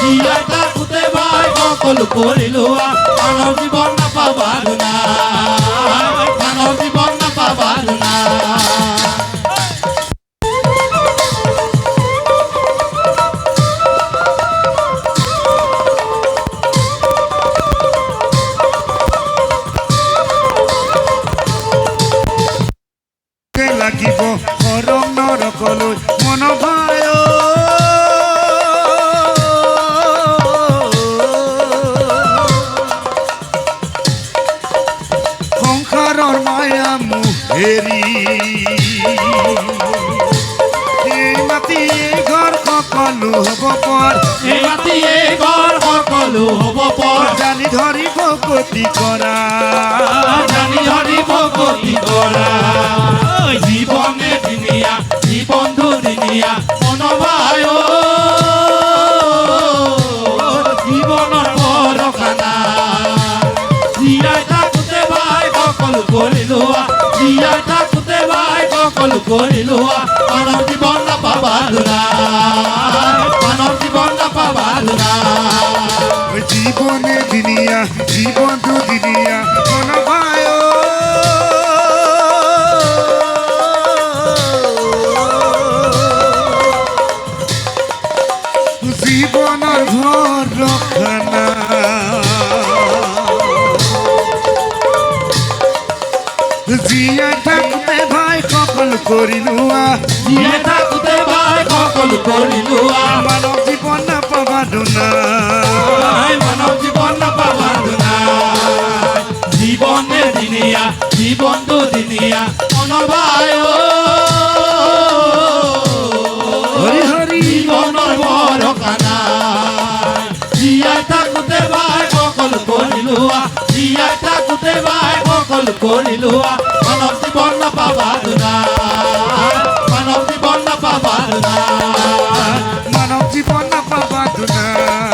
জীয়াই থাকোঁতে ভাই সকলো কৰিলো মানৱ জীৱন নাপাবাৰ নাই মানৱ জীৱন নাপাবাৰ নাই লাগিব কৰম নৰকলৈ মন ভাই সংসাৰৰ মায়া মোহেৰি এই মাটি এই ঘৰ সকলো হ'ব পৰ এই মাটি এই ঘৰ সকলো হ'ব পৰ জানি ধৰিব গতি কৰা জানি ধৰিব গতি কৰা জীবনে দিনিয়া জীবন দুদিনীয়া মনবাই জীবনৰ ভৰসা নাই জীয়াই থাকোঁতে ভাই সকলো কৰিলো জীয়াই থাকোঁতে ভাই সকলো কৰিলো মানৱ জীৱন নাপাবাৰ নাই মানৱ জীৱন নাপাবাৰ নাই জীবনে দিনিয়া জীবন দুদিনীয়া মন ভাই জীবনৰ ঘৰ ৰখানা জীয়াই থাকোঁতে ভাই সকলো কৰিলো জীয়াই থাকোঁতে ভাই সকলো কৰিলো মানৱ জীৱন নাপাবা দুনাই মানৱ জীৱন নাপাবাৰ নাই জীবনে দিনীয়া জীবন দুদিনীয়া মনবাই হৰি হৰি জীবনৰ ভৰসা নাই জীয়াই থাকোঁতে ভাই সকলো কৰিলো জীয়াই থাকোঁতে ভাই সকলো কৰিলো মানৱ জীৱন নাপাবাৰ নাই মানৱ জীৱন নাপাবাৰ নাই মানৱ জীৱন নাপাবা দুনাই